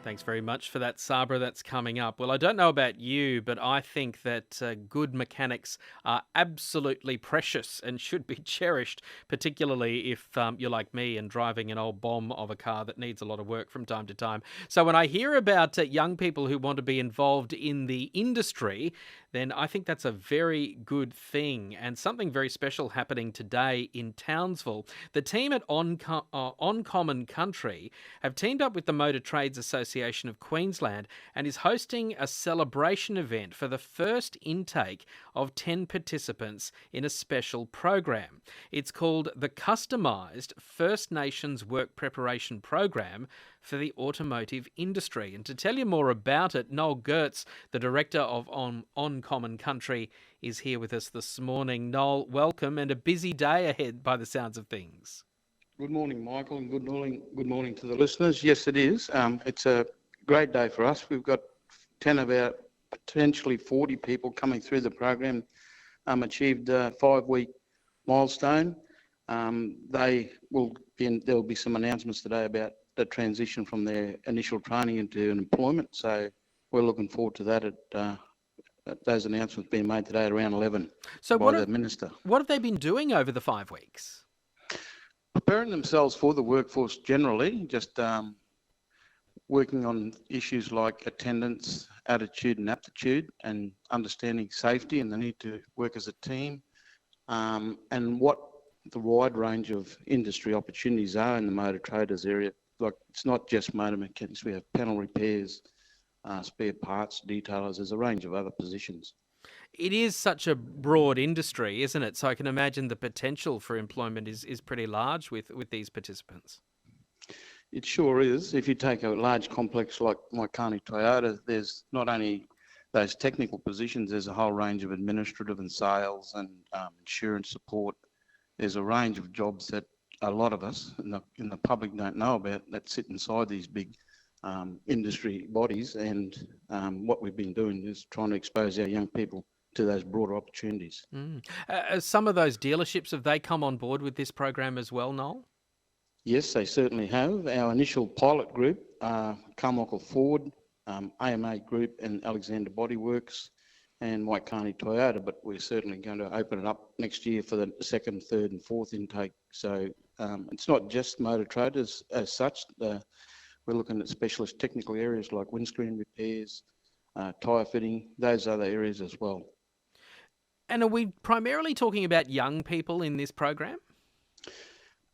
Thanks very much for that, Sabra. That's coming up. Well, I don't know about you, but I think that good mechanics are absolutely precious and should be cherished, particularly if you're like me and driving an old bomb of a car that needs a lot of work from time to time. So when I hear about young people who want to be involved in the industry, then I think that's a very good thing and something very special happening today in Townsville. The team at Uncommon Country have teamed up with the Motor Trades Association of Queensland and is hosting a celebration event for the first intake of 10 participants in a special program. It's called the Customised First Nations Work Preparation Program for the automotive industry. And to tell you more about it, Noel Gertz, the director of Uncommon Country, is here with us this morning. Noel, welcome, and a busy day ahead by the sounds of things. Good morning, Michael, and good morning to the listeners. Yes, it is. It's a great day for us. We've got 10 of our potentially 40 people coming through the program, achieved a 5-week milestone. There will be some announcements today about the transition from their initial training into employment. So we're looking forward to that at those announcements being made today at around 11 by the Minister. What have they been doing over the 5 weeks? Preparing themselves for the workforce generally, just working on issues like attendance, attitude and aptitude, and understanding safety and the need to work as a team, and what the wide range of industry opportunities are in the motor traders area. Like, it's not just motor mechanics, we have panel repairs, spare parts, detailers, there's a range of other positions. It is such a broad industry, isn't it? So I can imagine the potential for employment is pretty large with these participants. It sure is. If you take a large complex like Mike Carney Toyota, there's not only those technical positions, there's a whole range of administrative and sales and insurance support. There's a range of jobs that a lot of us in the public don't know about that sit inside these big industry bodies, and what we've been doing is trying to expose our young people to those broader opportunities. Some of those dealerships, have they come on board with this program as well, Noel? Yes, they certainly have. Our initial pilot group, Carmichael Ford, AMA Group and Alexander Bodyworks and Mike Carney Toyota, but we're certainly going to open it up next year for the second, third and fourth intake. So it's not just motor traders as such. We're looking at specialist technical areas like windscreen repairs, tyre fitting, those other areas as well. And are we primarily talking about young people in this program?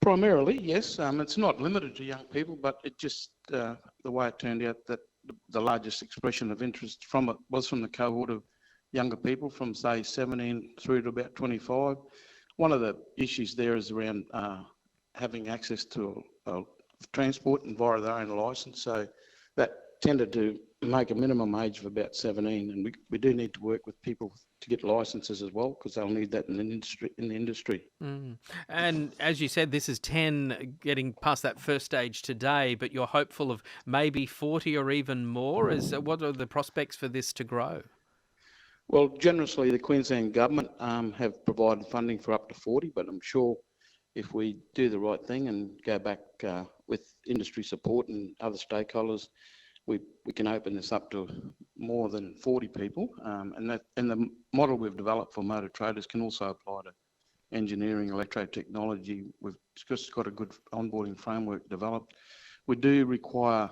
Primarily, yes. It's not limited to young people, but it just, the way it turned out that the largest expression of interest from it was from the cohort of younger people from, say, 17 through to about 25. One of the issues there is around having access to transport and via their own licence. So that tended to make a minimum age of about 17, and we do need to work with people to get licences as well, because they'll need that in the industry. And as you said, this is 10 getting past that first stage today, but you're hopeful of maybe 40 or even more. What are the prospects for this to grow? Well, generously, the Queensland Government have provided funding for up to 40, but I'm sure if we do the right thing and go back with industry support and other stakeholders, we can open this up to more than 40 people. And the model we've developed for motor traders can also apply to engineering, electrotechnology. We've just got a good onboarding framework developed. We do require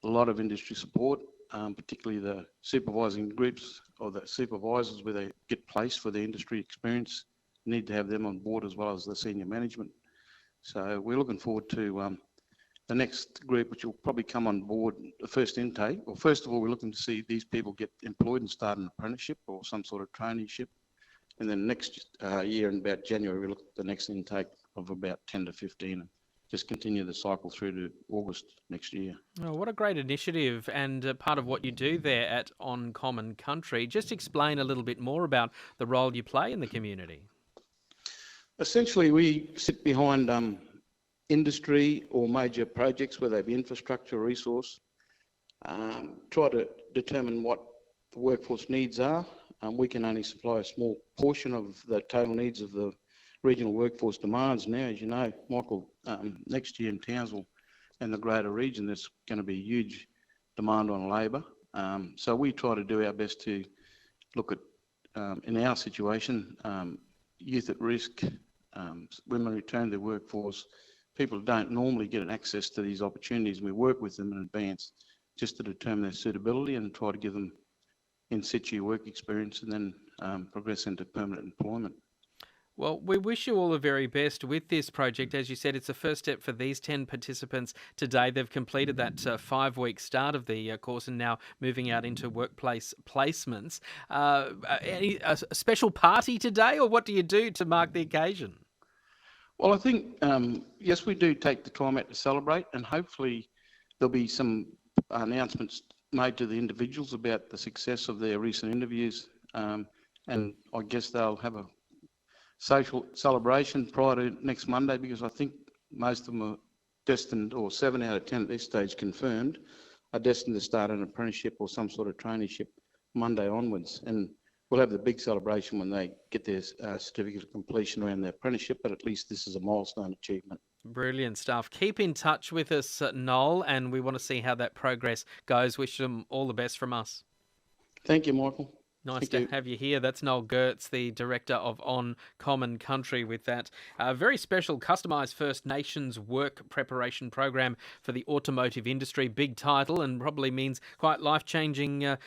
a lot of industry support, particularly the supervising groups or the supervisors where they get placed for the industry experience. Need to have them on board as well as the senior management. So we're looking forward to the next group, which will probably come on board, the first intake. Well, first of all, we're looking to see these people get employed and start an apprenticeship or some sort of traineeship. And then next year, in about January, we look at the next intake of about 10 to 15 and just continue the cycle through to August next year. Oh, what a great initiative, and part of what you do there at Uncommon Country. Just explain a little bit more about the role you play in the community. Essentially, we sit behind industry or major projects, whether they be infrastructure, resource, try to determine what the workforce needs are. We can only supply a small portion of the total needs of the regional workforce demands now. As you know, Michael, next year in Townsville and the greater region, there's going to be a huge demand on labour. So we try to do our best to look at, in our situation, youth at risk, women return to the workforce, people don't normally get an access to these opportunities. We work with them in advance just to determine their suitability and try to give them in situ work experience and then progress into permanent employment. Well, we wish you all the very best with this project. As you said, it's the first step for these 10 participants today. They've completed that 5-week start of the course and now moving out into workplace placements. A special party today, or what do you do to mark the occasion? Well, I think, yes, we do take the time out to celebrate, and hopefully there'll be some announcements made to the individuals about the success of their recent interviews, and I guess they'll have a social celebration prior to next Monday, because I think most of them are destined, or 7 out of 10 at this stage confirmed, are destined to start an apprenticeship or some sort of traineeship Monday onwards. And we'll have the big celebration when they get their certificate of completion around their apprenticeship, but at least this is a milestone achievement. Brilliant stuff. Keep in touch with us, Noel, and we want to see how that progress goes. Wish them all the best from us. Thank you, Michael. Nice to have you here. That's Noel Gertz, the Director of On Common Country, with that very special Customised First Nations work preparation program for the automotive industry. Big title, and probably means quite life-changing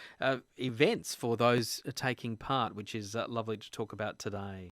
events for those taking part, which is lovely to talk about today.